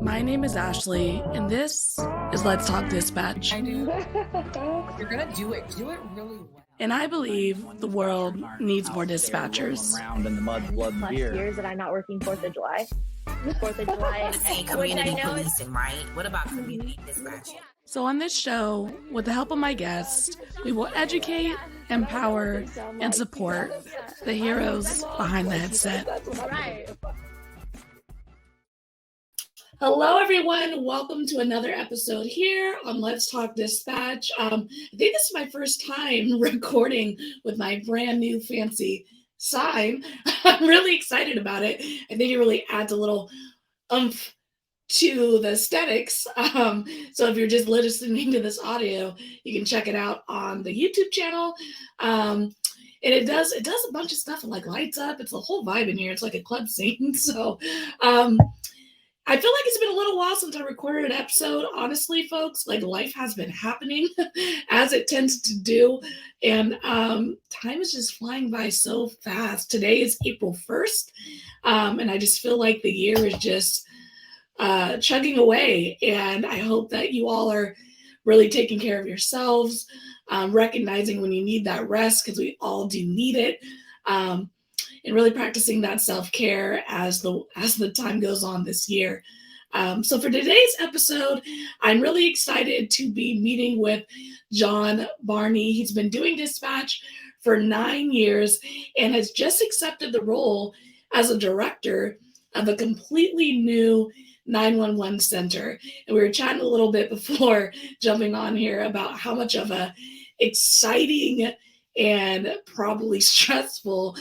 My name is Ashley, and this is Let's Talk Dispatch. I do. You're gonna do it. Do it really well. And I believe the world needs more dispatchers. Around in the mud, blood, and beer. Years that I'm not working 4th of July. 4th of July. Saying community policing, right? What about community dispatching? So on this show, with the help of my guests, we will educate, empower, and support the heroes behind the headset. Right. Hello, everyone. Welcome to another episode here on Let's Talk Dispatch. I think this is my first time recording with my brand new fancy sign. I'm really excited about it. I think it really adds a little oomph to the aesthetics. So if you're just listening to this audio, you can check it out on the YouTube channel. And it does a bunch of stuff. It like lights up. It's a whole vibe in here. It's like a club scene. So I feel like it's been a little while since I recorded an episode. Honestly, folks, like life has been happening as it tends to do. And time is just flying by so fast. Today is April 1st. And I just feel like the year is just chugging away. And I hope that you all are really taking care of yourselves, recognizing when you need that rest, because we all do need it. And really practicing that self-care as the time goes on this year. So for today's episode, I'm really excited to be meeting with John Barney. He's been doing dispatch for 9 years and has just accepted the role as a director of a completely new 911 center. And we were chatting a little bit before jumping on here about how much of a exciting and probably stressful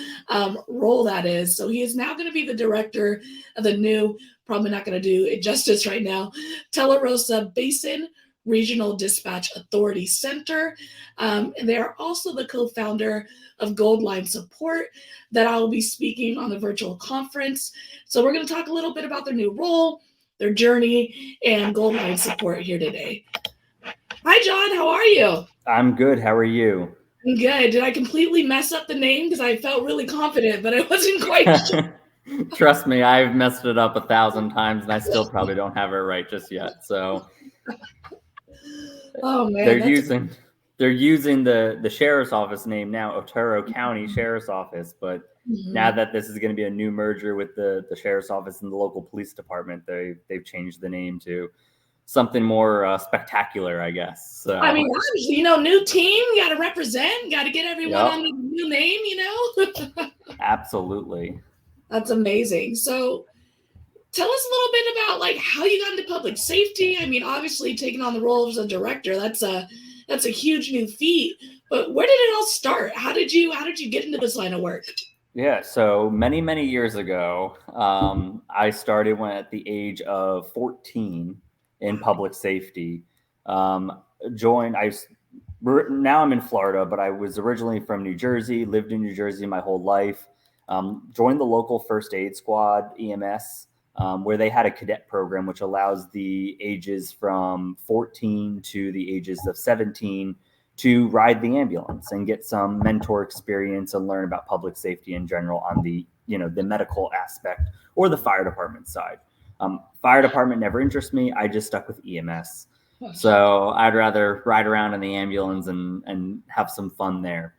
role that is. So he is now going to be the director of the new, probably not going to do it justice right now, Turarosa Basin Regional Dispatch Authority Center. And they are also the co-founder of Gold Line Support that I will be speaking on the virtual conference. So we're going to talk a little bit about their new role, their journey, and Gold Line Support here today. Hi, John. How are you? I'm good. How are you? Good. Did I completely mess up the name? Because I felt really confident, but I wasn't quite sure. Trust me, I've messed it up 1,000 times, and I still probably don't have it right just yet. So, Oh man, they're using the sheriff's office name now, Otero County Sheriff's Office. But now that this is going to be a new merger with the sheriff's office and the local police department, they've changed the name to something more spectacular, I guess. So, I mean, obviously, new team, got to represent, got to get everyone on the new name, Absolutely. That's amazing. So tell us a little bit about like how you got into public safety. I mean, obviously taking on the role as a director, that's a huge new feat, but where did it all start? How did you get into this line of work? Yeah, so many years ago, I started at the age of 14 in public safety. Now I'm in Florida, but I was originally from New Jersey, lived in New Jersey my whole life. Joined the local first aid squad, EMS, where they had a cadet program, which allows the ages from 14 to the ages of 17 to ride the ambulance and get some mentor experience and learn about public safety in general on the medical aspect or the fire department side. Fire department never interests me. I just stuck with EMS. So I'd rather ride around in the ambulance and have some fun there.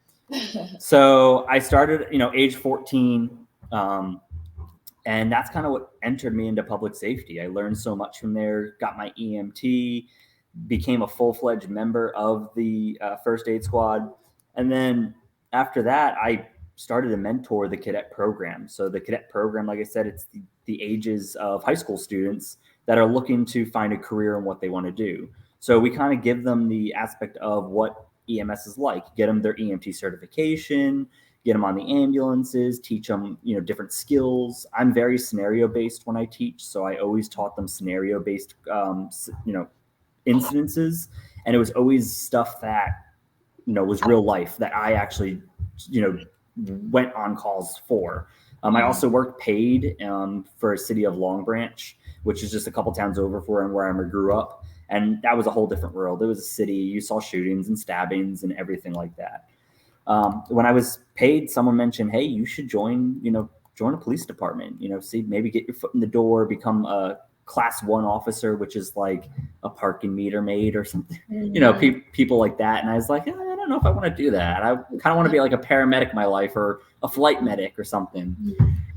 So I started, age 14. And that's kind of what entered me into public safety. I learned so much from there, got my EMT, became a full-fledged member of the first aid squad. And then after that, I started to mentor the cadet program. So the cadet program, like I said, it's the ages of high school students that are looking to find a career in what they want to do. So we kind of give them the aspect of what EMS is like, get them their EMT certification, get them on the ambulances, teach them, different skills. I'm very scenario-based when I teach. So I always taught them scenario-based, incidences. And it was always stuff that, was real life that I actually, went on calls for. I also worked paid for a city of Long Branch, which is just a couple towns over from where I grew up. And that was a whole different world. It was a city. You saw shootings and stabbings and everything like that. When I was paid, someone mentioned, hey, you should join a police department, see, maybe get your foot in the door, become a class 1 officer, which is like a parking meter maid or something, people like that. And I was like, I don't know if I want to do that. I kind of want to be like a paramedic in my life or a flight medic or something.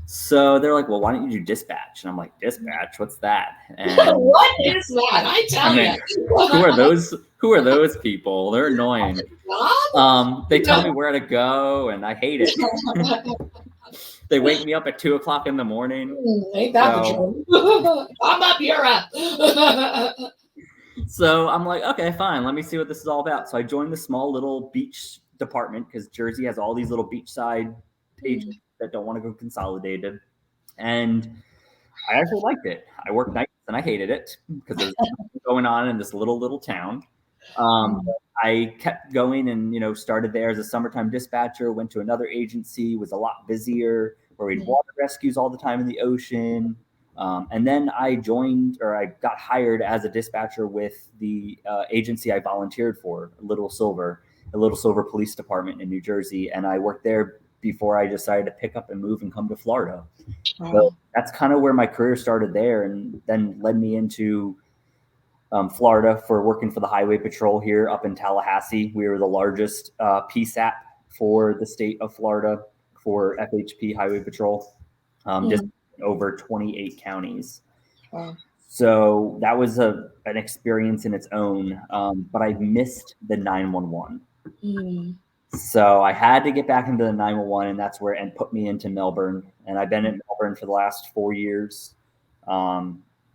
So they're like, well, why don't you do dispatch? And I'm like, dispatch? What's that? And what is that? I tell you. Who are those people? They're annoying. They tell me where to go, and I hate it. They wake me up at 2:00 in the morning. Ain't that the truth? I'm up, you're up. So I'm like, okay, fine. Let me see what this is all about. So I joined the small little beach department because Jersey has all these little beachside agents that don't want to go consolidated. And I actually liked it. I worked nights and I hated it because there's nothing going on in this little town. I kept going and, started there as a summertime dispatcher, went to another agency, was a lot busier, where we'd water rescues all the time in the ocean. And then I got hired as a dispatcher with the agency I volunteered for, Little Silver Police Department in New Jersey. And I worked there before I decided to pick up and move and come to Florida. So that's kind of where my career started there, and then led me into Florida for working for the Highway Patrol here up in Tallahassee. We were the largest PSAP for the state of Florida for FHP Highway Patrol, just over 28 counties. So that was an experience in its own, but I missed the 911. So I had to get back into the 911, and that's where it put me into Melbourne. And I've been in Melbourne for the last 4 years,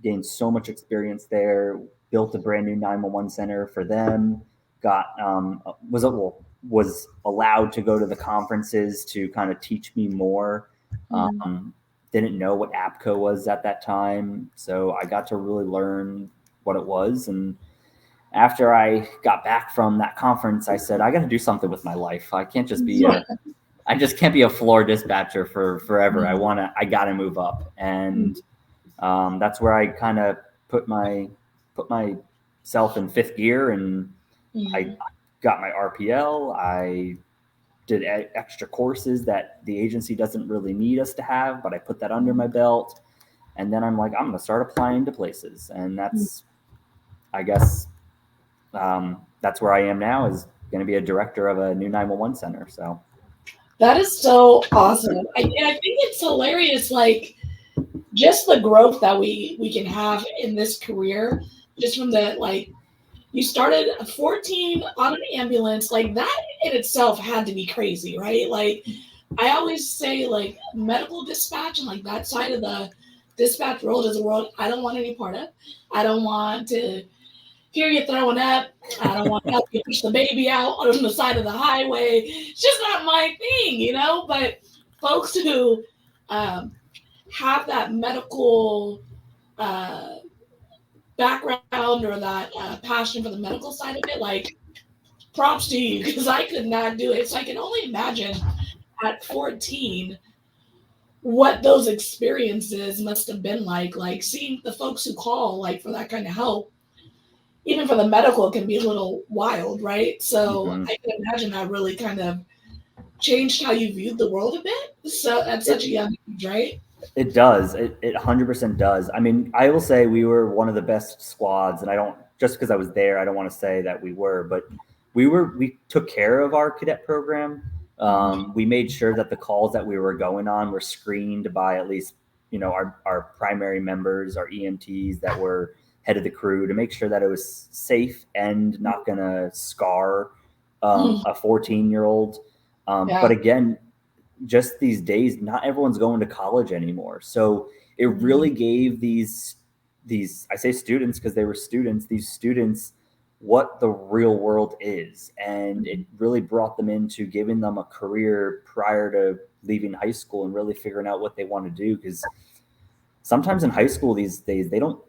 gained so much experience there, built a brand new 911 center for them, was allowed to go to the conferences to kind of teach me more. Didn't know what APCO was at that time. So I got to really learn what it was. And after I got back from that conference, I said, I got to do something with my life. I can't just be I just can't be a floor dispatcher for forever. I got to move up. And that's where I kind of put myself in 5th gear, and I got my RPL. I did extra courses that the agency doesn't really need us to have, but I put that under my belt. And then I'm like, I'm going to start applying to places. And that's, I guess, that's where I am now, is going to be a director of a new 911 center. So that is so awesome. I think it's hilarious, like just the growth that we can have in this career, just from the, you started at 14 on an ambulance, like that in itself had to be crazy, right? Like I always say, like medical dispatch and like that side of the dispatch world is a world I don't want any part of. I don't want to hear you throwing up. I don't want to help you push the baby out on the side of the highway. It's just not my thing, But folks who have that medical background or that passion for the medical side of it, like props to you, because I could not do it. So I can only imagine at 14 what those experiences must have been like seeing the folks who call like for that kind of help, even for the medical, can be a little wild, right? So I can imagine that really kind of changed how you viewed the world a bit. So at such a young age, right? It does. It 100% does. I mean, I will say we were one of the best squads, and I don't, just because I was there, I don't want to say that we were, but we took care of our cadet program. We made sure that the calls that we were going on were screened by at least, our primary members, our EMTs that were head of the crew, to make sure that it was safe and not going to scar a 14-year-old. But again, just these days, not everyone's going to college anymore. So it really gave these, I say students because they were students, these students, what the real world is. And it really brought them into giving them a career prior to leaving high school and really figuring out what they want to do. Because sometimes in high school these days, they don't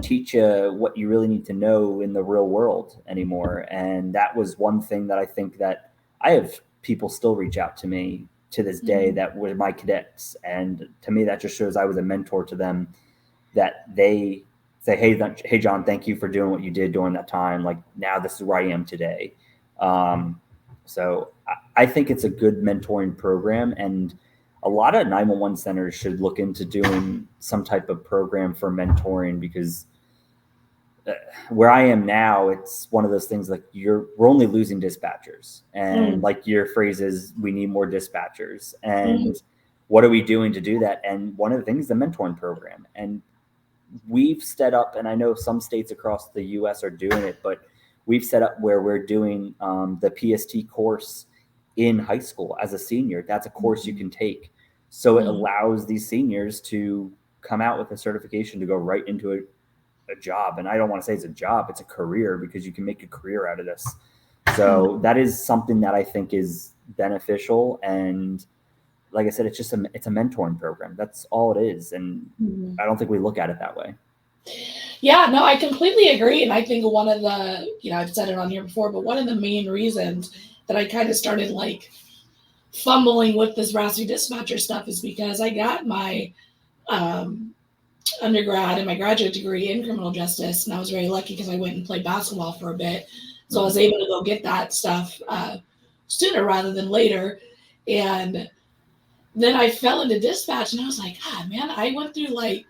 teach you what you really need to know in the real world anymore. And that was one thing that I think that I have people still reach out to me to this day that were my cadets. And to me, that just shows I was a mentor to them, that they say, hey, John, thank you for doing what you did during that time. Like, now this is where I am today. So I think it's a good mentoring program. And a lot of 911 centers should look into doing some type of program for mentoring, because where I am now, it's one of those things like we're only losing dispatchers, and like your phrase is, we need more dispatchers. And what are we doing to do that? And one of the things is the mentoring program. And we've set up, and I know some states across the US are doing it, but we've set up where we're doing the PST course in high school as a senior. That's a course you can take. So it allows these seniors to come out with a certification to go right into a job. And I don't want to say it's a job, it's a career, because you can make a career out of this. So that is something that I think is beneficial. And like I said, it's just it's a mentoring program. That's all it is. And I don't think we look at it that way. Yeah, no, I completely agree. And I think one of the, I've said it on here before, but one of the main reasons that I kind of started like fumbling with this RASI dispatcher stuff is because I got my undergrad and my graduate degree in criminal justice. And I was very lucky because I went and played basketball for a bit. So I was able to go get that stuff sooner rather than later. And then I fell into dispatch, and I was like, God, man, I went through 7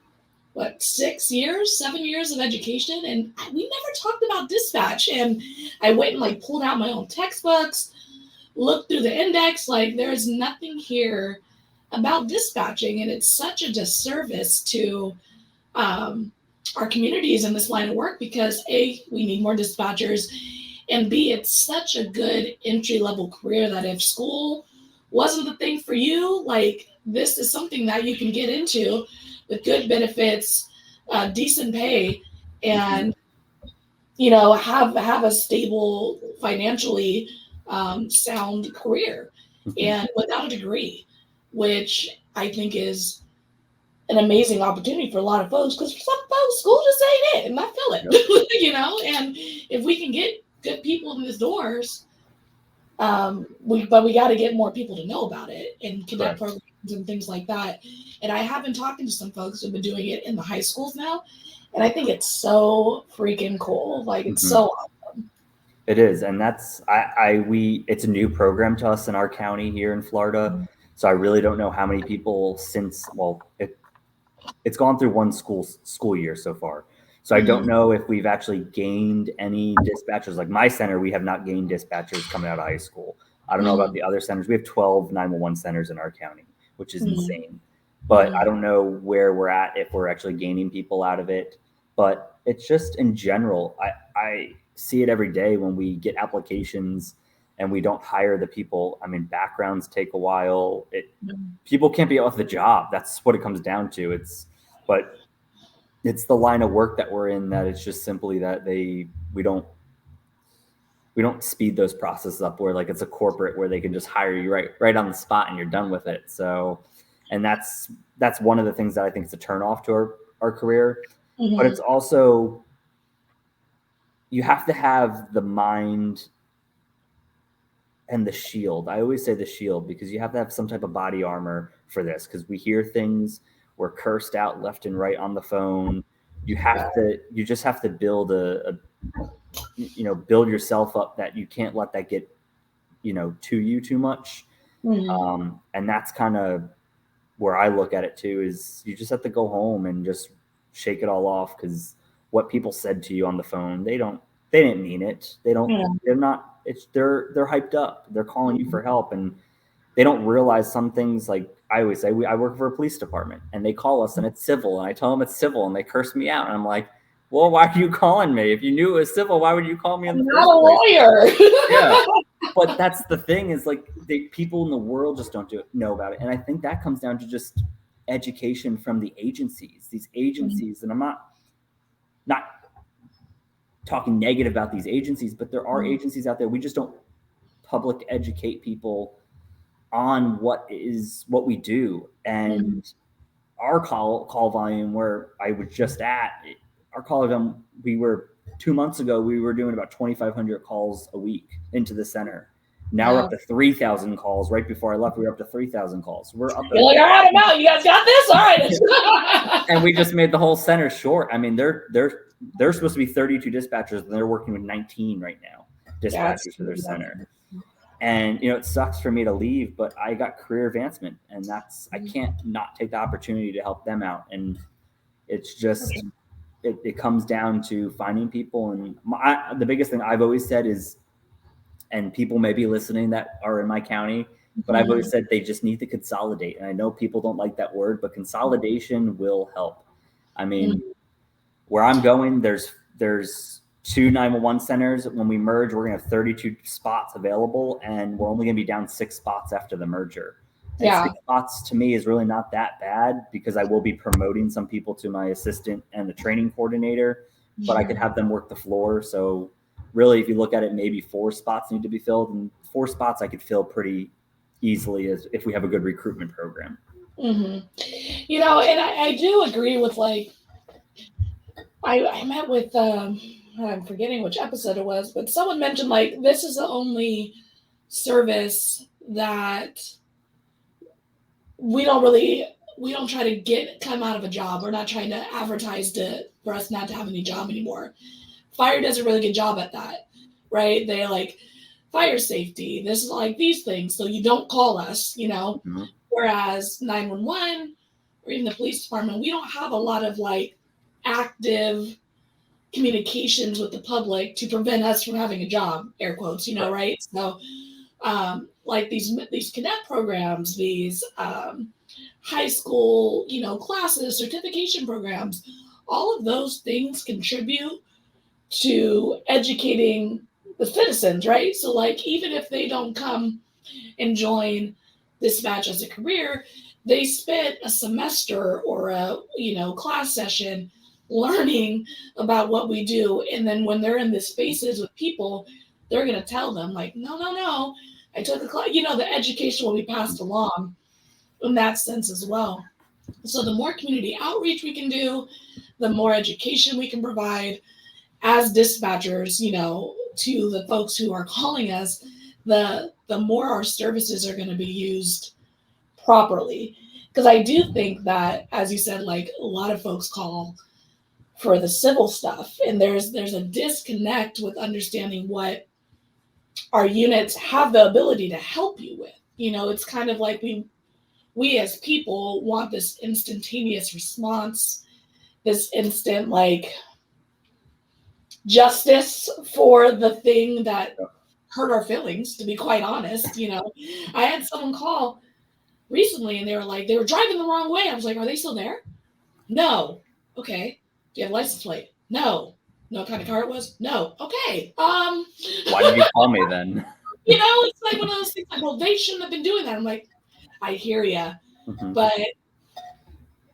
years of education, and we never talked about dispatch. And I went and pulled out my own textbooks, looked through the index, there's nothing here about dispatching. And it's such a disservice to our communities in this line of work, because A, we need more dispatchers, and B, it's such a good entry-level career that if school wasn't the thing for you, this is something that you can get into with good benefits, decent pay, and have a stable, financially sound career, and without a degree, which I think is an amazing opportunity for a lot of folks, because for some folks, school just ain't it, and I feel it. And if we can get good people in these doors, we got to get more people to know about it and connect programs and things like that. And I have been talking to some folks who've been doing it in the high schools now, and I think it's so freaking cool. It's so awesome. It is, and that's it's a new program to us in our county here in Florida. So I really don't know how many people it's gone through one school year so far. So I don't know if we've actually gained any dispatchers. Like my center, we have not gained dispatchers coming out of high school. I don't know about the other centers. We have 12 911 centers in our county, which is insane. But I don't know where we're at, if we're actually gaining people out of it. But it's just in general, I see it every day when we get applications and we don't hire the people. I mean, backgrounds take a while. People can't be off the job. That's what it comes down to. But it's the line of work that we're in, that it's just simply that we don't speed those processes up where it's a corporate where they can just hire you right on the spot and you're done with it. So, and that's one of the things that I think is a turnoff to our career. But it's also, you have to have the mind and the shield. I always say the shield, because you have to have some type of body armor for this, because we hear things, we're cursed out left and right on the phone. You just have to build build yourself up, that you can't let that get, to you too much. And that's kind of where I look at it too, is you just have to go home and just shake it all off, because what people said to you on the phone, they didn't mean it. They're hyped up. They're calling you for help, and they don't realize some things. Like I always say, I work for a police department, and they call us and it's civil, and I tell them it's civil, and they curse me out, and I'm like, well, why are you calling me? If you knew it was civil, why would you call me? I'm not a lawyer. Yeah, but that's the thing, is people in the world just don't know about it, and I think that comes down to just education from the agencies. These agencies, and I'm not talking negative about these agencies, but there are agencies out there. We just don't public educate people on what we do. And our call volume, where I was just at, our call volume, 2 months ago, we were doing about 2,500 calls a week into the center. Now we're up to 3,000 calls. Right before I left, we were up to 3,000 calls. We're up. You're all right, I'm out. You guys got this? All right. And we just made the whole center short. I mean, they're supposed to be 32 dispatchers, and they're working with 19 right now, dispatchers for their center. And, it sucks for me to leave, but I got career advancement, and I can't not take the opportunity to help them out. And it's just, it comes down to finding people. And the biggest thing I've always said is, and people may be listening that are in my county, but I've always said they just need to consolidate. And I know people don't like that word, but consolidation will help. I mean, where I'm going, there's 2 911 centers. When we merge, we're going to have 32 spots available, and we're only going to be down 6 spots after the merger. And 6 spots to me is really not that bad, because I will be promoting some people to my assistant and the training coordinator, but I could have them work the floor. So really, if you look at it, maybe 4 spots need to be filled, and 4 spots I could fill pretty easily if we have a good recruitment program. And I do agree with, like, I met with, I'm forgetting which episode it was, but someone mentioned, like, this is the only service that we don't try to come out of a job. We're not trying to advertise for us not to have any job anymore. Fire does a really good job at that, right? They like fire safety. This is like these things. So you don't call us, whereas 911 or even the police department, we don't have a lot of like active communications with the public to prevent us from having a job, air quotes, right? So like these cadet programs, these high school, classes, certification programs, all of those things contribute to educating the citizens, right? So like, even if they don't come and join dispatch as a career, they spent a semester or a, class session learning about what we do. And then when they're in the spaces with people, they're going to tell them like, no, I took a class, the education will be passed along in that sense as well. So the more community outreach we can do, the more education we can provide as dispatchers, to the folks who are calling us, the more our services are going to be used properly. Because I do think that, as you said, like a lot of folks call for the civil stuff, and there's a disconnect with understanding what our units have the ability to help you with. It's kind of like we as people want this instantaneous response, this instant like justice for the thing that hurt our feelings, to be quite honest. I had someone call recently and they were driving the wrong way. I was like, are they still there? No. Okay. Do you have a license plate? No. Know what kind of car it was? No. Okay. Why did you call me then? It's like one of those things like, well, they shouldn't have been doing that. I'm like, I hear you, but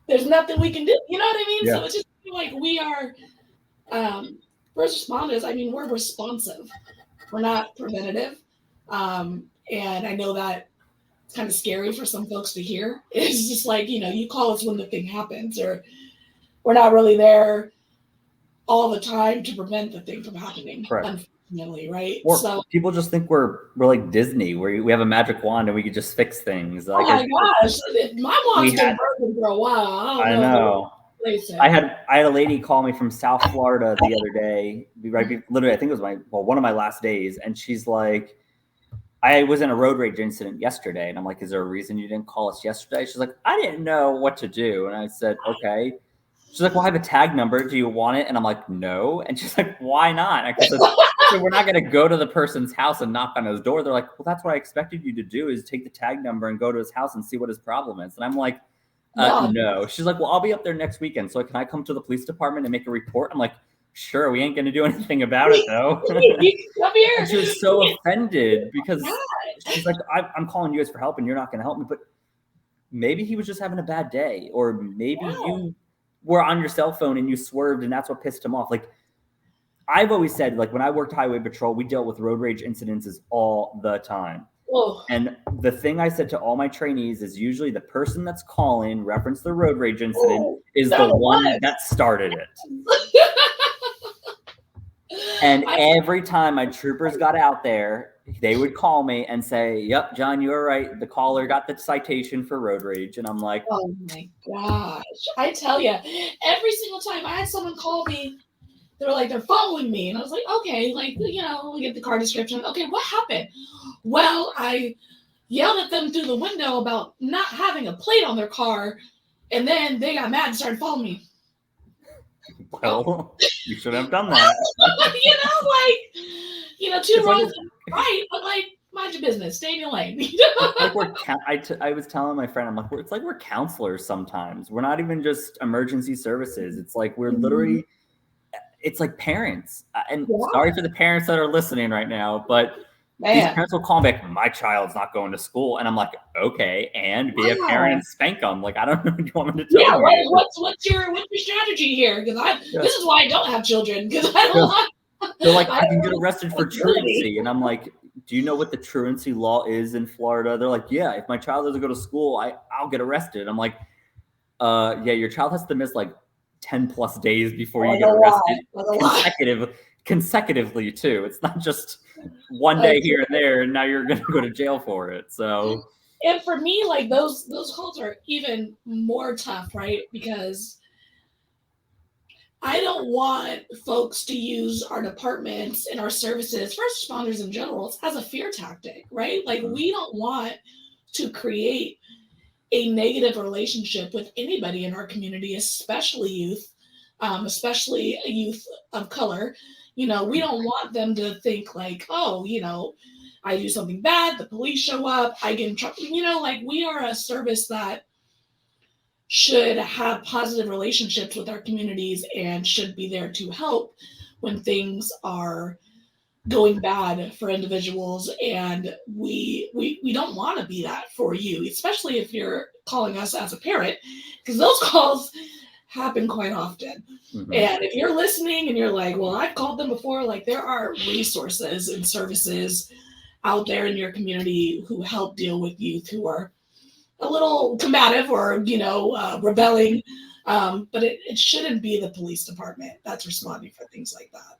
there's nothing we can do. You know what I mean? Yeah. So it's just like we are first responders. I mean, we're responsive. We're not preventative. And I know that it's kind of scary for some folks to hear. It's just like, you call us when the thing happens, or we're not really there all the time to prevent the thing from happening. Right. Unfortunately, right? Or so people just think we're like Disney, where we have a magic wand and we can just fix things. Like, oh my gosh, my wand's been broken for a while. I know. I had a lady call me from South Florida the other day, literally, I think it was one of my last days, and she's like, I was in a road rage incident yesterday, and I'm like, is there a reason you didn't call us yesterday? She's like, I didn't know what to do, and I said, okay. She's like, well, I have a tag number. Do you want it? And I'm like, no. And she's like, why not? I said, so we're not going to go to the person's house and knock on his door. They're like, well, that's what I expected you to do, is take the tag number and go to his house and see what his problem is. And I'm like, no. She's like, well, I'll be up there next weekend. So can I come to the police department and make a report? I'm like, sure. We ain't going to do anything about it, though. Come here. And she was so offended because she's like, I'm calling you guys for help and you're not going to help me. But maybe he was just having a bad day, or maybe you were on your cell phone and you swerved and that's what pissed him off. Like, I've always said, like, when I worked highway patrol, we dealt with road rage incidences all the time. Whoa. And the thing I said to all my trainees is usually the person that's calling, reference the road rage incident, is the one that started it. And every time my troopers got out there, they would call me and say, yep, John, you were right. The caller got the citation for road rage. And I'm like, oh my gosh. I tell you, every single time I had someone call me They're like, they're following me. And I was like, okay, like, you know, we get the car description. Okay, what happened? Well, I yelled at them through the window about not having a plate on their car. And then they got mad and started following me. Well, you should have done that. Two wrongs right, but like, mind your business, stay in your lane. I was telling my friend, I'm like, it's like we're counselors sometimes. We're not even just emergency services. It's like we're literally, it's like parents. And sorry for the parents that are listening right now, but these parents will call me back, my child's not going to school. And I'm like, okay, and be a parent and spank them. Like, I don't know what you want me to tell you. What's your strategy here? Because this is why I don't have children. Because I don't want. They're like, I can get arrested for truancy. And I'm like, do you know what the truancy law is in Florida? They're like, yeah, if my child doesn't go to school, I'll get arrested. I'm like, yeah, your child has to miss like 10 plus days before you get arrested consecutively too. It's not just one day here and there, and now you're going to go to jail for it. So, and for me, like those calls are even more tough, right? Because I don't want folks to use our departments and our services, first responders in general, as a fear tactic, right? Like we don't want to create a negative relationship with anybody in our community, especially youth, especially youth of color. You know, we don't want them to think like, oh, you know, I do something bad, the police show up, I get in trouble. You know, like we are a service that should have positive relationships with our communities and should be there to help when things are going bad for individuals. And we don't want to be that for you, especially if you're calling us as a parent, because those calls happen quite often. Mm-hmm. And if you're listening and you're like, well, I've called them before, like there are resources and services out there in your community who help deal with youth who are a little combative or, you know, rebelling. But it shouldn't be the police department that's responding for things like that.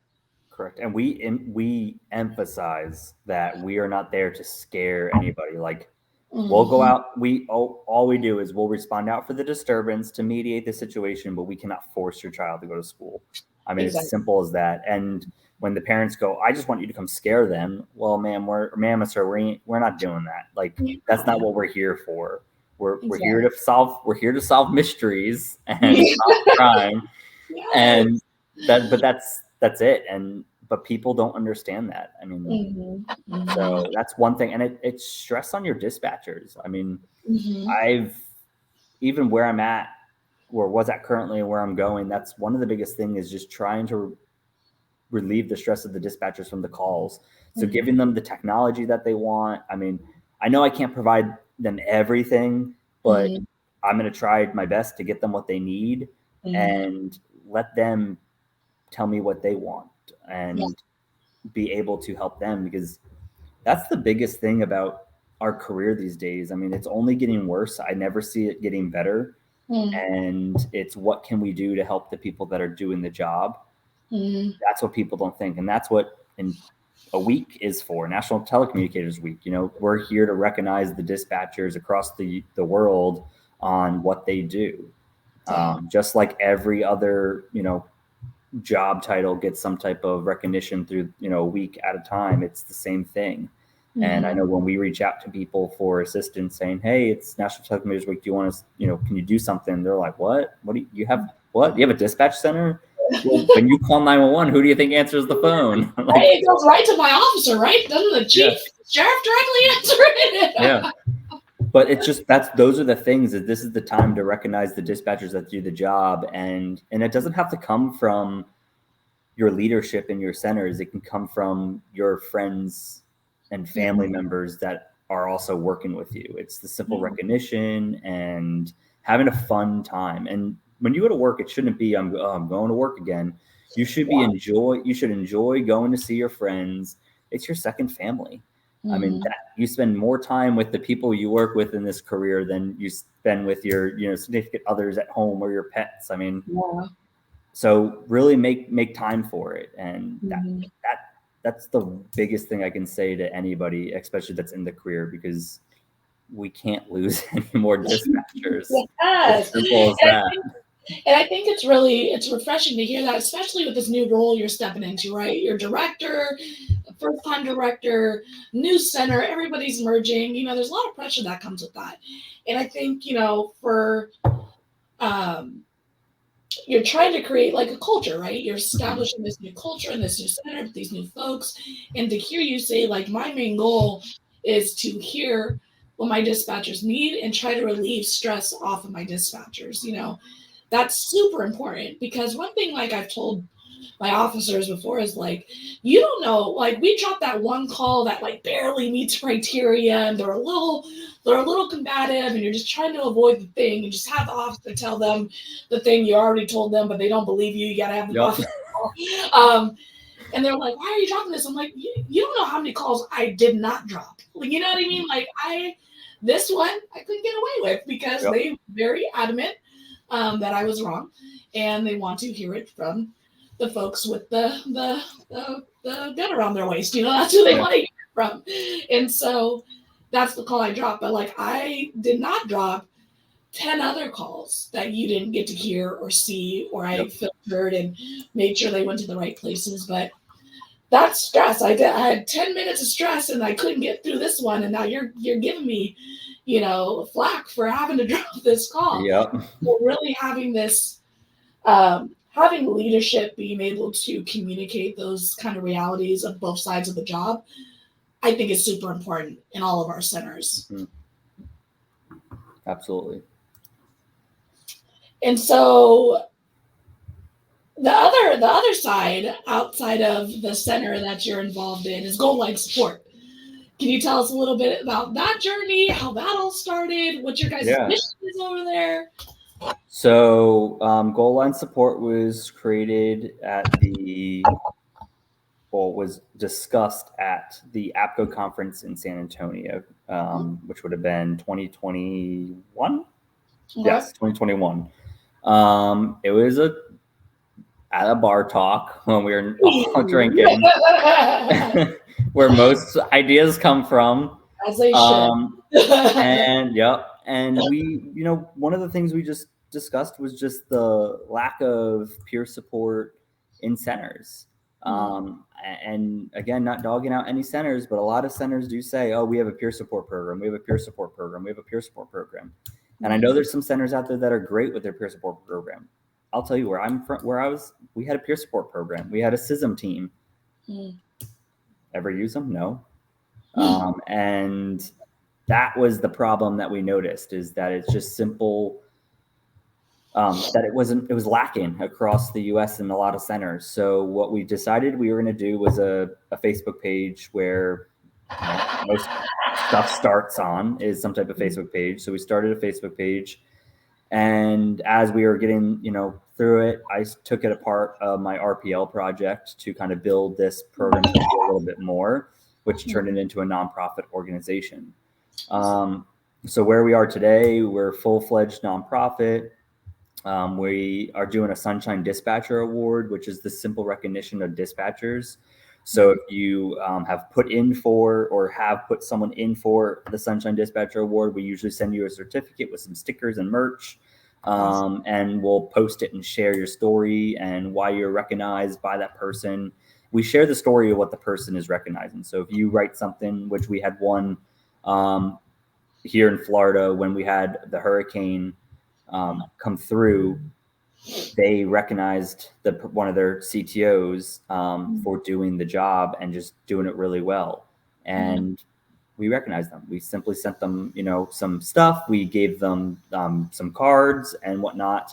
Correct. And we emphasize that we are not there to scare anybody. Like we'll go out, all we do is we'll respond out for the disturbance to mediate the situation, but we cannot force your child to go to school. I mean, It's as simple as that. And when the parents go, I just want you to come scare them. Well, ma'am or sir, we're not doing that. Like that's not what we're here for. We're here to solve mysteries and solve crime. And that's it. But people don't understand that. I mean, so that's one thing. And it's stress on your dispatchers. I mean, I've, even where I'm at, or was at currently and where I'm going, that's one of the biggest things is just trying to relieve the stress of the dispatchers from the calls. So giving them the technology that they want. I mean, I know I can't provide them everything, but I'm going to try my best to get them what they need and let them tell me what they want and be able to help them, because that's the biggest thing about our career these days. I mean, it's only getting worse. I never see it getting better. And it's what can we do to help the people that are doing the job? That's what people don't think. And that's what in a week is for, National Telecommunicators Week. You know, we're here to recognize the dispatchers across the world on what they do. Just like every other, you know, job title gets some type of recognition through, you know, a week at a time. It's the same thing. And I know when we reach out to people for assistance saying, hey, it's National Telecommunicators Week, do you want us, you know, can you do something? They're like, what do you have? What? You have a dispatch center? Well, when you call 911, who do you think answers the phone? Like, it goes right to my officer, right? Doesn't the chief sheriff directly answer it? Yeah. But it's just, those are the things that this is the time to recognize the dispatchers that do the job. And it doesn't have to come from your leadership in your centers. It can come from your friends and family members that are also working with you. It's the simple recognition and having a fun time. And when you go to work, it shouldn't be, I'm going to work again. You should enjoy going to see your friends. It's your second family. I mean, you spend more time with the people you work with in this career than you spend with your, you know, significant others at home or your pets. I mean, so really make time for it. And that's the biggest thing I can say to anybody, especially that's in the career, because we can't lose any more dispatchers. Yes. As simple as that. And I think it's refreshing to hear that, especially with this new role you're stepping into, right? You're director, first time director, news center, everybody's merging. There's a lot of pressure that comes with that. And I think, for um, you're trying to create like a culture, right? You're establishing this new culture and this new center with these new folks. And to hear you say, like, my main goal is to hear what my dispatchers need and try to relieve stress off of my dispatchers, that's super important, because one thing, like I've told my officers before, is like, you don't know, like, we dropped that one call that like barely meets criteria and they're a little combative and you're just trying to avoid the thing, and just have the officer tell them the thing you already told them, but they don't believe you. You got to have the officer call. And they're like, why are you dropping this? I'm like, you don't know how many calls I did not drop. You know what I mean? Like, this one I couldn't get away with because they were very adamant that I was wrong, and they want to hear it from the folks with the gun around their waist. That's who they want to hear it from. And so that's the call I dropped. But like, I did not drop 10 other calls that you didn't get to hear or see, or I filtered and made sure they went to the right places. But that's stress. I had 10 minutes of stress and I couldn't get through this one. And now you're giving me, flack for having to drop this call. So really having this, having leadership, being able to communicate those kind of realities of both sides of the job, I think is super important in all of our centers. Mm-hmm. Absolutely. And so the other side, outside of the center that you're involved in, is goal line support. Can you tell us a little bit about that journey, how that all started, what your guys' mission is over there? So goal line support was created was discussed at the APCO conference in San Antonio, which would have been 2021. Yes, 2021. It was at a bar talk when we were all drinking, where most ideas come from. As they should. And we, one of the things we just discussed was just the lack of peer support in centers. And again, not dogging out any centers, but a lot of centers do say, oh, we have a peer support program. We have a peer support program. We have a peer support program. And I know there's some centers out there that are great with their peer support program. I'll tell you where I'm from, we had a peer support program. We had a CISM team. Ever use them? No. And that was the problem that we noticed, is that it's just simple, that it was lacking across the US in a lot of centers. So what we decided we were going to do was a Facebook page where most stuff starts on, is some type of Facebook page. So we started a Facebook page, and as we were getting, through it, I took it apart of my RPL project to kind of build this program a little bit more, which turned it into a nonprofit organization. So where we are today, we're a full-fledged nonprofit. We are doing a Sunshine Dispatcher Award, which is the simple recognition of dispatchers. So if you have put in for, or have put someone in for the Sunshine Dispatcher Award, we usually send you a certificate with some stickers and merch, and we'll post it and share your story and why you're recognized by that person. We share the story of what the person is recognizing. So if you write something, which we had one here in Florida when we had the hurricane come through, they recognized one of their CTOs for doing the job and just doing it really well. And we recognized them. We simply sent them, some stuff. We gave them some cards and whatnot,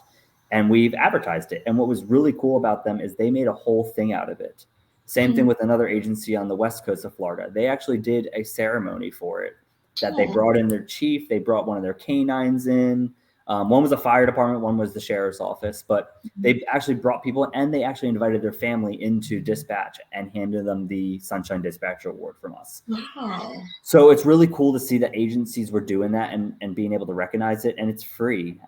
and we've advertised it. And what was really cool about them is they made a whole thing out of it. Same thing with another agency on the west coast of Florida. They actually did a ceremony for it, that they brought in their chief. They brought one of their canines in. One was a fire department, one was the sheriff's office, but they actually brought people in, and they actually invited their family into dispatch and handed them the Sunshine Dispatcher Award from us. Wow. So it's really cool to see that agencies were doing that and being able to recognize it, and it's free.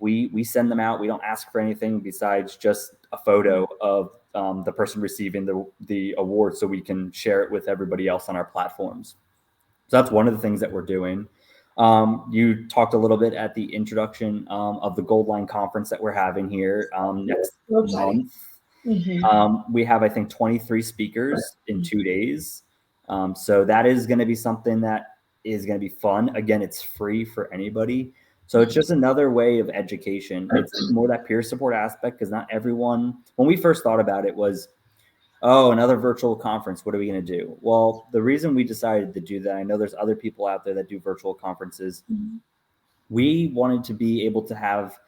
We send them out. We don't ask for anything besides just a photo of the person receiving the award, so we can share it with everybody else on our platforms. So that's one of the things that we're doing. You talked a little bit at the introduction of the Gold Line Conference that we're having here next month. We have, I think, 23 speakers in 2 days. So that is going to be something that is going to be fun. Again, it's free for anybody. So it's just another way of education. It's more that peer support aspect, because not everyone, when we first thought about it, was, oh, another virtual conference. What are we going to do? Well, the reason we decided to do that, I know there's other people out there that do virtual conferences. We wanted to be able to have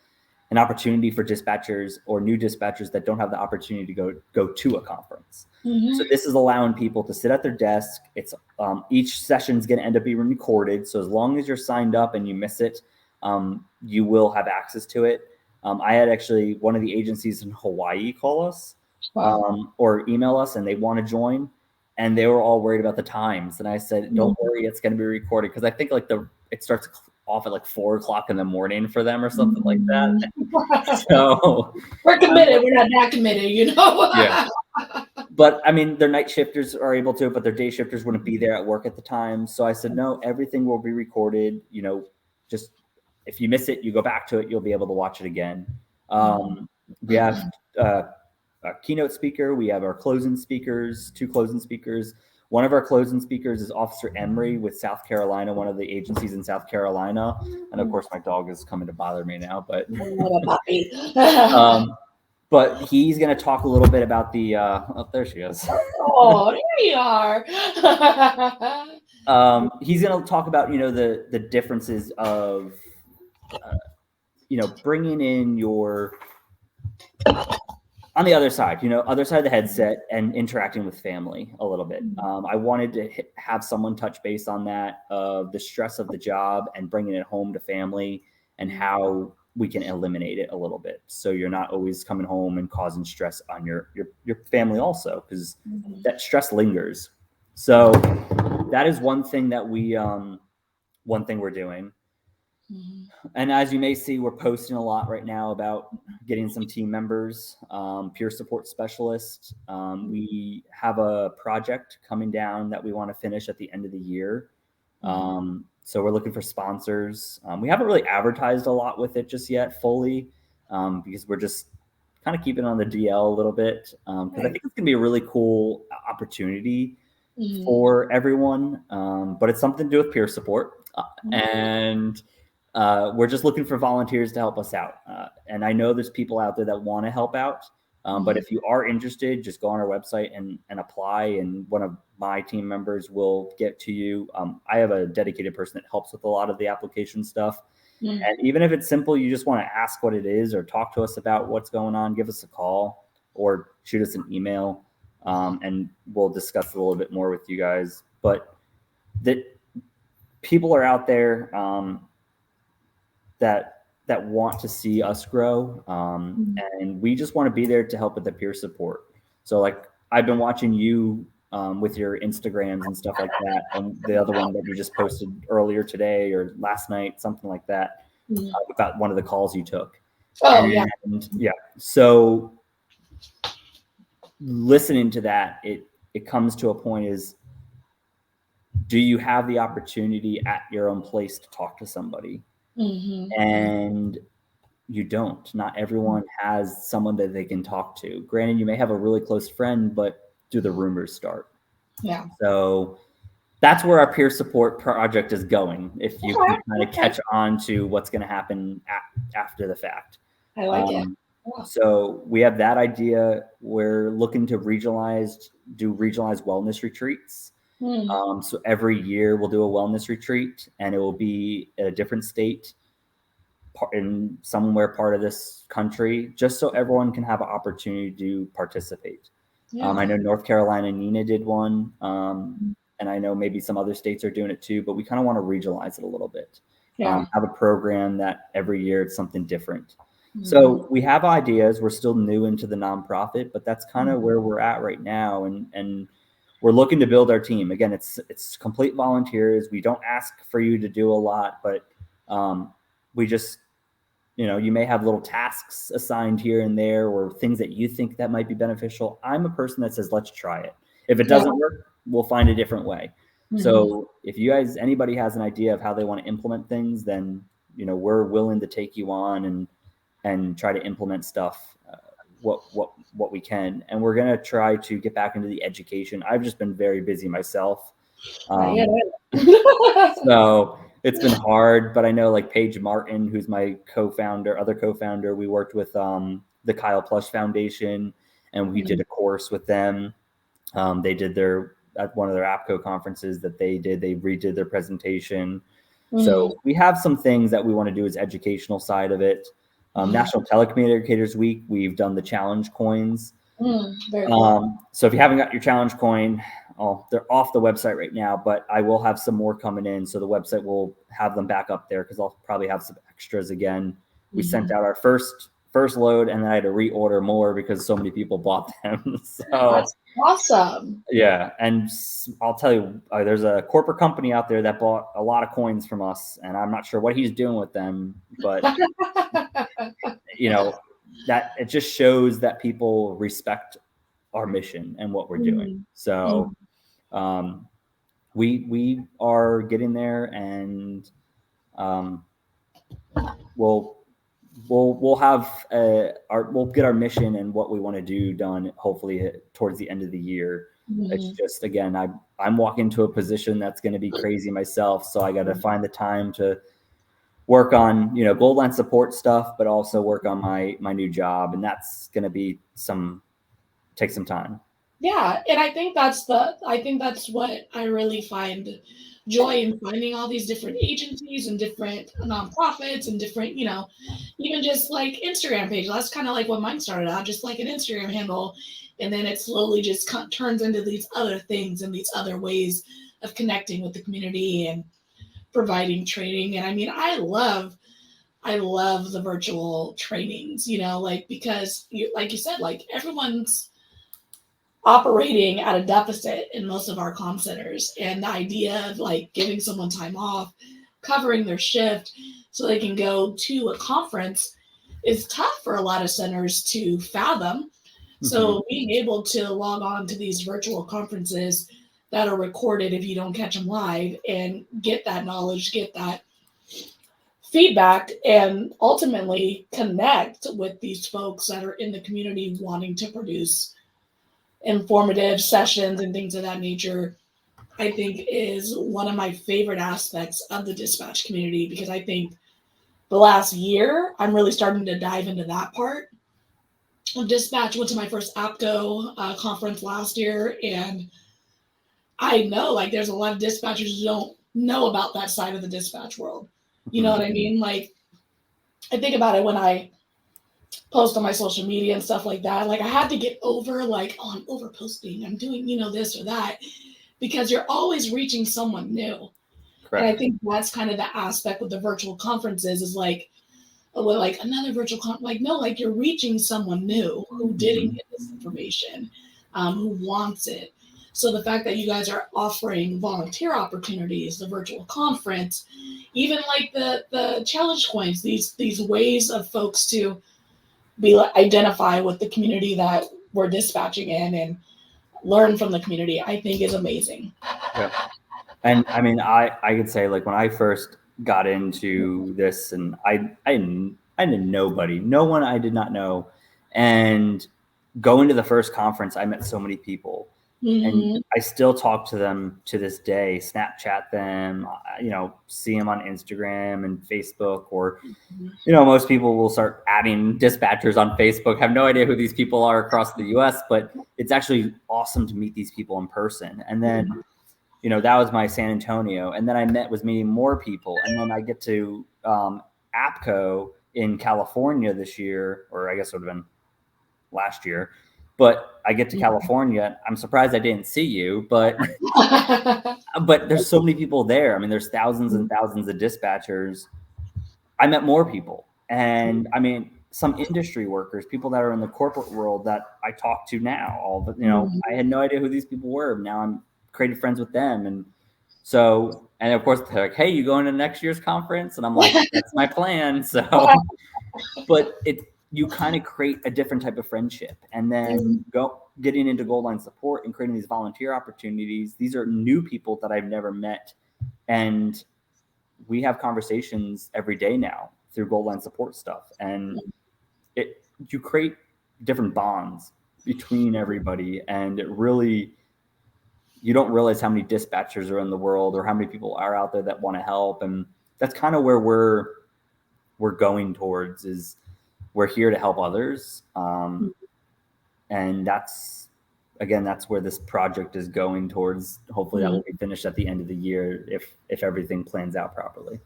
an opportunity for dispatchers or new dispatchers that don't have the opportunity to go to a conference. So this is allowing people to sit at their desk. It's each session is going to end up being recorded. So as long as you're signed up and you miss it, you will have access to it. I had actually one of the agencies in Hawaii call us or email us, and they want to join, and they were all worried about the times. And I said, don't worry, it's going to be recorded, because I think like it starts off at like 4 o'clock in the morning for them or something like that. So we're committed. We're not that committed, you know. Yeah. But I mean, their night shifters are able to, but their day shifters wouldn't be there at work at the time. So I said, no, everything will be recorded. You know, just if you miss it, you go back to it, you'll be able to watch it again. We have a keynote speaker. We have our closing speakers, 2 closing speakers. One of our closing speakers is Officer Emery with South Carolina, one of the agencies in South Carolina. And of course, my dog is coming to bother me now, but but he's going to talk a little bit about the, oh, there she is. Oh, there you are. He's going to talk about, you know, the differences of, you know, bringing in your, on the other side, you know, other side of the headset and interacting with family a little bit. I wanted to have someone touch base on that, the stress of the job and bringing it home to family, and how we can eliminate it a little bit. So you're not always coming home and causing stress on your family also, because that stress lingers. So that is one thing that we're doing. And as you may see, we're posting a lot right now about getting some team members, peer support specialists. We have a project coming down that we want to finish at the end of the year. So we're looking for sponsors. We haven't really advertised a lot with it just yet fully, because we're just kind of keeping on the DL a little bit, because I think it's going to be a really cool opportunity for everyone. But it's something to do with peer support. And we're just looking for volunteers to help us out. And I know there's people out there that want to help out. But if you are interested, just go on our website and apply, and one of my team members will get to you. I have a dedicated person that helps with a lot of the application stuff. And even if it's simple, you just want to ask what it is or talk to us about what's going on, give us a call or shoot us an email, and we'll discuss it a little bit more with you guys. But that people are out there that want to see us grow. And we just want to be there to help with the peer support. So like, I've been watching you with your Instagrams and stuff like that. And the other one that you just posted earlier today or last night, something like that, about one of the calls you took. Yeah. So listening to that, it comes to a point is, do you have the opportunity at your own place to talk to somebody? And you don't. Not everyone has someone that they can talk to. Granted, you may have a really close friend, but do the rumors start? Yeah. So that's where our peer support project is going, if you can kind of catch on to what's going to happen after the fact. I like it. So we have that idea. We're looking to do regionalized wellness retreats. So every year we'll do a wellness retreat, and it will be in a different state in somewhere part of this country, just so everyone can have an opportunity to participate. I know North Carolina, Nina did one, and I know maybe some other states are doing it too, but we kind of want to regionalize it a little bit. Have a program that every year it's something different. So we have ideas. We're still new into the nonprofit, but that's kind of where we're at right now. And we're looking to build our team. Again, it's complete volunteers. We don't ask for you to do a lot, but we just, you may have little tasks assigned here and there, or things that you think that might be beneficial. I'm a person that says, let's try it. If it doesn't work, we'll find a different way. So if anybody has an idea of how they want to implement things, then, we're willing to take you on and try to implement stuff, what we can. And we're going to try to get back into the education. I've just been very busy myself. So it's been hard, but I know like Paige Martin, who's my other co-founder, we worked with the Kyle Plush Foundation, and we did a course with them. They did at one of their APCO conferences that they redid their presentation. So we have some things that we want to do as educational side of it. National Telecommunicators Week, we've done the challenge coins. Very cool. So if you haven't got your challenge coin, they're off the website right now, but I will have some more coming in. So the website will have them back up there because I'll probably have some extras again. We sent out our first load, and then I had to reorder more because so many people bought them. So that's awesome. Yeah. And I'll tell you, there's a corporate company out there that bought a lot of coins from us, and I'm not sure what he's doing with them, but that it just shows that people respect our mission and what we're doing. So we are getting there, and we'll have we'll get our mission and what we want to do done hopefully towards the end of the year. It's just, again, I'm walking into a position that's going to be crazy myself, so I got to find the time to work on gold line support stuff, but also work on my new job, and that's going to take some time. Yeah, and I think that's what I really find joy in, finding all these different agencies and different nonprofits and different, even just like Instagram page. That's kind of like what mine started out, just like an Instagram handle. And then it slowly just turns into these other things and these other ways of connecting with the community and providing training. And I mean, I love the virtual trainings, because like you said, like everyone's operating at a deficit in most of our comm centers. And the idea of like giving someone time off, covering their shift so they can go to a conference is tough for a lot of centers to fathom. So being able to log on to these virtual conferences that are recorded if you don't catch them live and get that knowledge, get that feedback, and ultimately connect with these folks that are in the community wanting to produce informative sessions and things of that nature, I think is one of my favorite aspects of the dispatch community, because I think the last year I'm really starting to dive into that part. Dispatch went to my first APCO conference last year, and I know like there's a lot of dispatchers who don't know about that side of the dispatch world. You know what I mean? Like, I think about it when I post on my social media and stuff like that. Like, I had to get over like, oh, I'm over posting, I'm doing, this or that, because you're always reaching someone new. Correct. And I think that's kind of the aspect with the virtual conferences is like, well, like another virtual like, no, like you're reaching someone new who didn't get this information, who wants it. So the fact that you guys are offering volunteer opportunities, the virtual conference, even like the challenge coins, these ways of folks to identify with the community that we're dispatching in and learn from the community, I think is amazing. Yeah. And I mean, I could say like when I first got into this, and I knew nobody, no one I did not know. And going to the first conference, I met so many people. And I still talk to them to this day, Snapchat them, see them on Instagram and Facebook, or, most people will start adding dispatchers on Facebook. Have no idea who these people are across the US, but it's actually awesome to meet these people in person. And then, that was my San Antonio. And then I was meeting more people. And then I get to APCO in California this year, or I guess it would have been last year. But I get to California. I'm surprised I didn't see you, but there's so many people there. I mean, there's thousands and thousands of dispatchers. I met more people, and I mean, some industry workers, people that are in the corporate world that I talk to now. I had no idea who these people were. Now I'm created friends with them, and so, and of course, they're like, "Hey, you going to next year's conference?" And I'm like, "That's my plan." So, but you kind of create a different type of friendship. And then getting into Gold Line support and creating these volunteer opportunities. These are new people that I've never met. And we have conversations every day now through Gold Line support stuff. And you create different bonds between everybody. And it really, you don't realize how many dispatchers are in the world or how many people are out there that want to help. And that's kind of where we're going towards, is we're here to help others. And that's where this project is going towards. Hopefully that will be finished at the end of the year if everything plans out properly.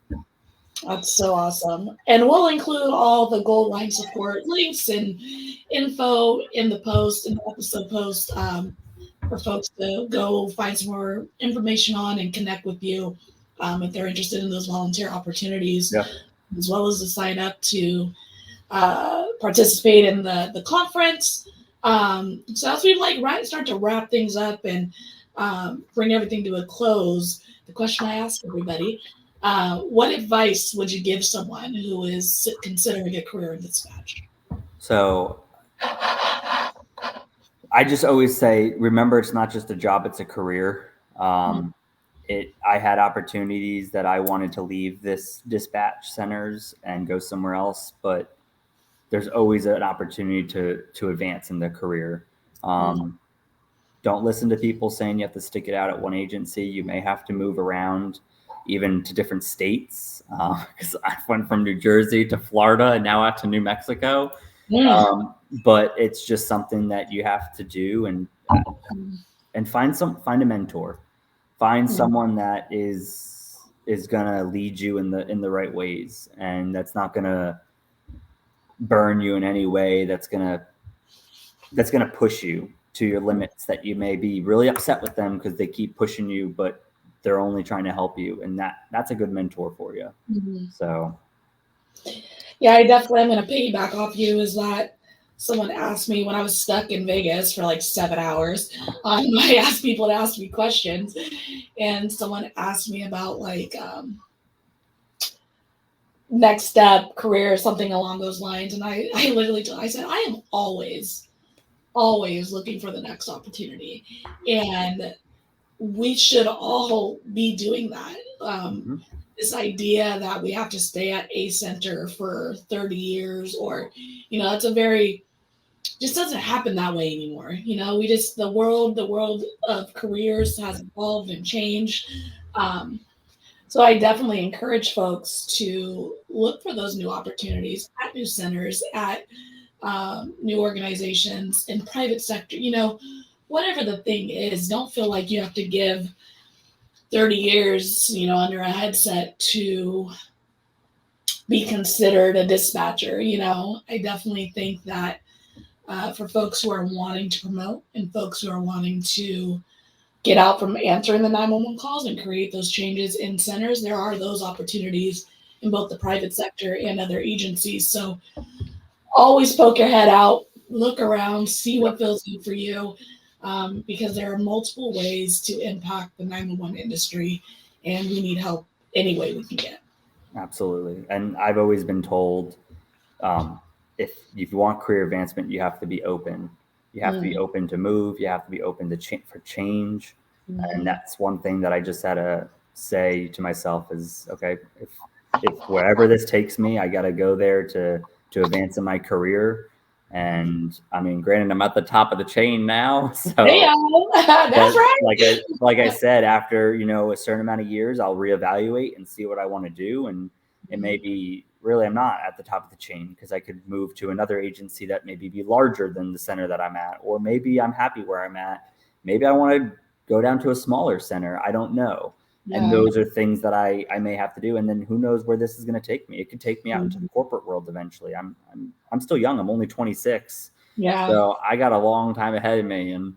That's so awesome. And we'll include all the Gold Line support links and info in the post, in the episode post, for folks to go find some more information on and connect with you if they're interested in those volunteer opportunities, as well as to sign up to participate in the conference. So as we start to wrap things up and bring everything to a close, the question I ask everybody, what advice would you give someone who is considering a career in dispatch? So I just always say, remember, it's not just a job, it's a career. I had opportunities that I wanted to leave this dispatch centers and go somewhere else, but there's always an opportunity to advance in the career. Don't listen to people saying you have to stick it out at one agency. You may have to move around, even to different states. Because I went from New Jersey to Florida and now out to New Mexico. But it's just something that you have to do, and find a mentor, find someone that is gonna lead you in the right ways, and that's not gonna burn you in any way. That's gonna push you to your limits, that you may be really upset with them because they keep pushing you, but they're only trying to help you, and that's a good mentor for you. So yeah, I definitely am going to piggyback off you. Is that someone asked me when I was stuck in Vegas for like 7 hours, I asked people to ask me questions, and someone asked me about next step, career, something along those lines. And I literally said, I am always looking for the next opportunity. And we should all be doing that. This idea that we have to stay at a center for 30 years or, it's just doesn't happen that way anymore. The world of careers has evolved and changed. So I definitely encourage folks to look for those new opportunities at new centers, at new organizations in private sector. Whatever the thing is, don't feel like you have to give 30 years, under a headset to be considered a dispatcher. I definitely think that for folks who are wanting to promote and folks who are wanting to get out from answering the 911 calls and create those changes in centers, there are those opportunities in both the private sector and other agencies. So always poke your head out, look around, see what feels good for you, because there are multiple ways to impact the 911 industry, and we need help any way we can get. Absolutely. And I've always been told, if you want career advancement, you have to be open. You have to be open to move. You have to be open to for change. And that's one thing that I just had to say to myself is, okay, if wherever this takes me, I got to go there to advance in my career. And I mean, granted, I'm at the top of the chain now. So that's right. Like I said, after, a certain amount of years, I'll reevaluate and see what I want to do. And it may be, really, I'm not at the top of the chain, because I could move to another agency that maybe be larger than the center that I'm at, or maybe I'm happy where I'm at. Maybe I want to go down to a smaller center. I don't know. And those are things that I may have to do. And then who knows where this is going to take me? It could take me out into the corporate world eventually. I'm still young. I'm only 26. So I got a long time ahead of me. And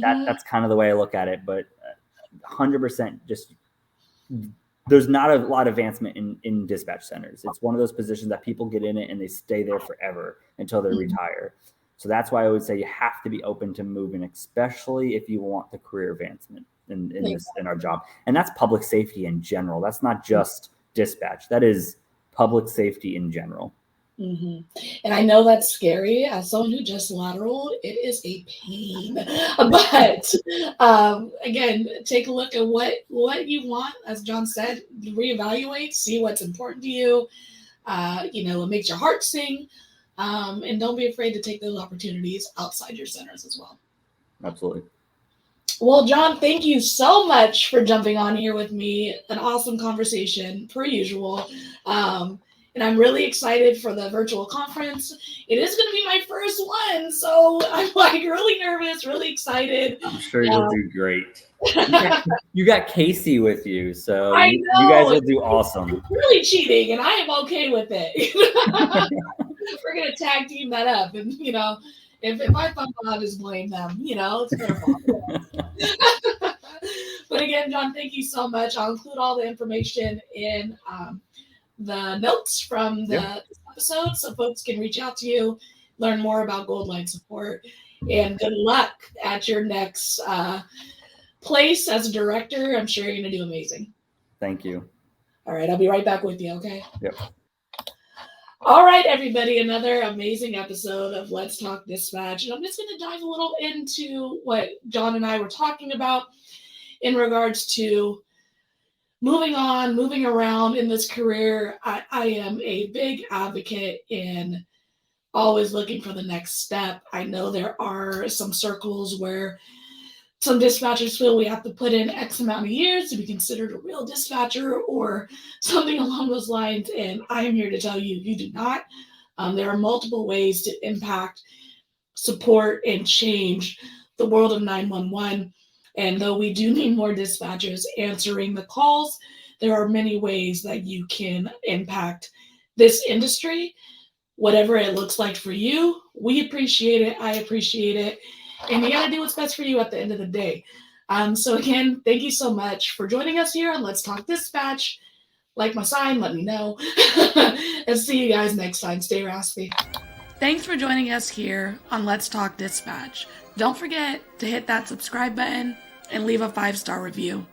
that's kind of the way I look at it. But 100% just, there's not a lot of advancement in dispatch centers. It's one of those positions that people get in it and they stay there forever until they retire. So that's why I would say you have to be open to moving, especially if you want the career advancement in our job. And that's public safety in general. That's not just dispatch. That is public safety in general. Mm-hmm. And I know that's scary. As someone who just lateral, it is a pain. But again, take a look at what you want. As John said, reevaluate, see what's important to you. It makes your heart sing. And don't be afraid to take those opportunities outside your centers as well. Absolutely. Well, John, thank you so much for jumping on here with me. An awesome conversation, per usual. And I'm really excited for the virtual conference. It is going to be my first one, so I'm like really nervous, really excited. I'm sure you'll do great. You got Casey with you, so I you know. guys will do awesome. It's really cheating, and I am okay with it. We're going to tag team that up. And, if I fuck up, just blame them. It's their fault. But again, John, thank you so much. I'll include all the information in the notes from the episode so folks can reach out to you, learn more about Gold Line support, and good luck at your next place as a director. I'm sure you're going to do amazing. Thank you. All right, I'll be right back with you, okay? Yep. All right, everybody, another amazing episode of Let's Talk Dispatch. And I'm just going to dive a little into what John and I were talking about in regards to moving on, moving around in this career. I am a big advocate in always looking for the next step. I know there are some circles where some dispatchers feel we have to put in X amount of years to be considered a real dispatcher or something along those lines. And I am here to tell you, you do not. There are multiple ways to impact, support, and change the world of 911. And though we do need more dispatchers answering the calls, there are many ways that you can impact this industry, whatever it looks like for you. We appreciate it. I appreciate it. And you got to do what's best for you at the end of the day. So again, thank you so much for joining us here on Let's Talk Dispatch. Like my sign, let me know. And see you guys next time. Stay raspy. Thanks for joining us here on Let's Talk Dispatch. Don't forget to hit that subscribe button and leave a 5-star review.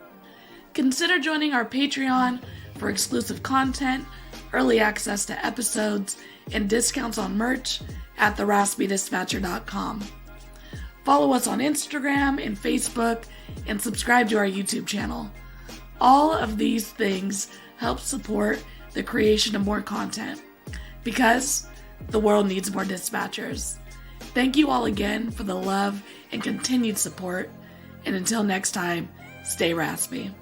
Consider joining our Patreon for exclusive content, early access to episodes, and discounts on merch at theraspydispatcher.com. Follow us on Instagram and Facebook, and subscribe to our YouTube channel. All of these things help support the creation of more content, because the world needs more dispatchers. Thank you all again for the love and continued support, and until next time, stay raspy.